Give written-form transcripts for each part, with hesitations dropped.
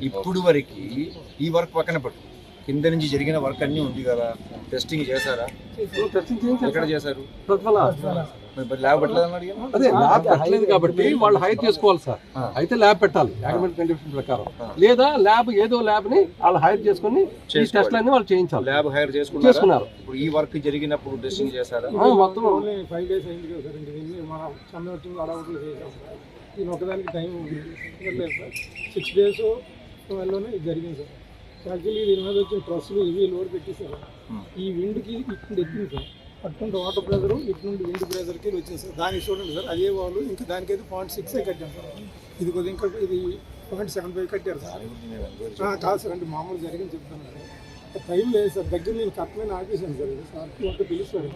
ఇప్పుడు వరకు ఈ వర్క్ పక్కన పెట్టు, కింద నుంచి జరిగిన వర్క్ అన్నీ ఉంది కదా, టెస్టింగ్ చేశారా? ఎక్కడ చేశారు? ల్యాబ్ పెట్టలేదని అడిగాను. అదే ల్యాబ్ పెట్టలేదు కాబట్టి వాళ్ళు హైర్ చేసుకోవాలి సార్. అయితే ల్యాబ్ పెట్టాలి యాగ్మెంట్ కండిషన్ ప్రకారం, లేదా ల్యాబ్ ఏదో ల్యాబ్ ని వాళ్ళు హైర్ చేసుకుని ఈ టెస్ట్లన్నీ వాళ్ళు చేయించాలి. ల్యాబ్ హైర్ చేసుకున్నారు. ఇప్పుడు ఈ వర్క్ జరిగినప్పుడు టెస్టింగ్ చేశారా? మొత్తం 5 days అయింది కదా సార్. ఇంక మన సంవత్సరం అడవులు చేసాం సార్. దీని ఒకదానికి టైం లేదు సార్. 6 days 12లోనే ఇది జరిగింది సార్. యాక్చువల్లీ దీని మీద వచ్చిన ట్రస్సులు ఇవి లోడ్ పెట్టేసారు. ఈ విండ్కి ఇక్కడ ఎక్కింది సార్. అటువంటి వాటర్ ప్రెజర్ ఇటు నుండి విండ్ ప్రెజర్కి వచ్చింది సార్. దానికి చూడండి సార్, అదే వాళ్ళు ఇంకా దానికైతే 0.6 కట్టాం సార్. ఇది కొద్దిగా ఇంకా ఇది 0.75 కట్టారు సార్. కాదు సార్, అంటే మామూలు జరిగింది చెప్తాను సార్. టైం లేదు సార్, దగ్గర నేను కట్టమైన ఆఫీసాను సార్. ఇది సార్ అంటే పిలుస్తారు.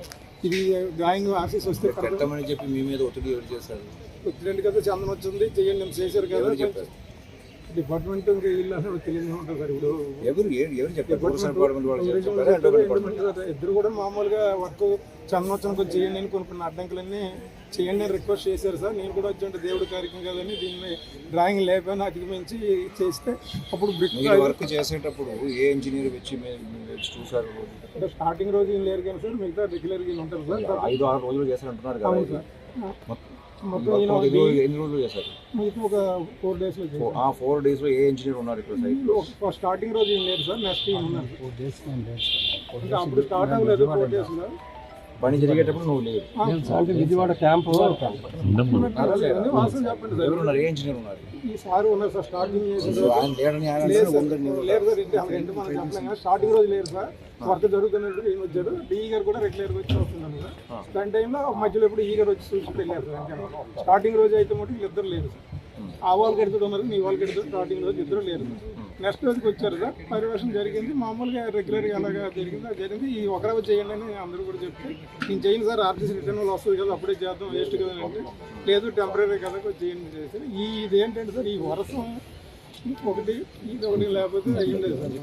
ఇది డ్రాయింగ్ ఆఫీస్ వస్తే కట్టమని చెప్పి మీ మీద ఒత్తిడి ఎవరు చేశారు? ఒత్తిడి కదా, చందనం వచ్చింది చేయండి మేము చేశారు కదా. డిపార్ట్మెంట్ ఇంకా వీళ్ళు అసలు తెలియదు ఉంటుంది సార్. ఇప్పుడు ఇద్దరు కూడా మామూలుగా వర్క్ చందనోత్సవం చేయండి అని కొన్ని అడ్డంకులన్నీ చేయండి అని రిక్వెస్ట్ చేశారు సార్. నేను కూడా వచ్చి దేవుడి కార్యక్రమం కదని దీన్ని డ్రాయింగ్ లేకపోయినా అధిగమించి చేస్తే అప్పుడు వర్క్ చేసేటప్పుడు ఏ ఇంజనీర్ వచ్చి చూసారు? అంటే స్టార్టింగ్ రోజు ఏం లేరు కానీ సార్, మిగతా రెగ్యులర్గా ఉంటారు సార్. 5-6 రోజులు చేశారంటున్నారు కదా. మొత్తం ఎన్ని రోజులు చేశారు? మీకు ఒక 4 days లో. 4 days లో ఏ ఇంజనీర్ ఉన్నారు ఇక్కడ సైట్? స్టార్టింగ్ రోజు ఏం లేదు సార్, నెక్స్ట్ ఉన్నారు. 4 days అప్పుడు స్టార్ట్ అవ్వలేదు. 4 days లో పని జరిగేటప్పుడు నువ్వు లేదు. అంటే విజయవాడ క్యాంపు చెప్పండి సార్. ఎవరున్నారు? ఏ ఇంజనీర్ ఉన్నారు? ఈ సార్ ఉన్నారు సార్. స్టార్టింగ్ లేదు సార్, స్టార్టింగ్ రోజు లేరు సార్. వర్క్ జరుగుతున్నట్టు ఈయన వచ్చారు. డిఈ గారు కూడా రెగ్యులర్గా వచ్చి వస్తున్నాను సార్. దాని టైంలో మధ్యలో ఎప్పుడు ఈ గారు వచ్చి చూసి వెళ్ళారు సార్. స్టార్టింగ్ రోజు అయితే మటు వీళ్ళిద్దరు లేరు సార్. ఆ వాళ్ళకి ఎడుతుడు ఉన్నారు, నీ వాళ్ళకి ఎడుతుడు. స్టార్టింగ్ రోజు ఇద్దరు లేరు. నెక్స్ట్ రోజుకి వచ్చారు సార్. పర్యవేక్షణ జరిగింది మామూలుగా రెగ్యులర్గా అలాగా జరిగింది. ఈ ఒక రోజు చేయండి అని అందరూ కూడా చెప్తే నేను చేయను సార్, ఆర్టీసీ రిటర్న్ వాళ్ళు వస్తుంది కదా అప్పుడే చేద్దాం, వేస్ట్ కదా అంటే లేదు టెంపరీ కదా చేయండి చేసి. ఇది ఏంటంటే సార్, ఈ వర్షం ఒకటి ఇది ఒకటి లేకపోతే అయ్యింది సార్.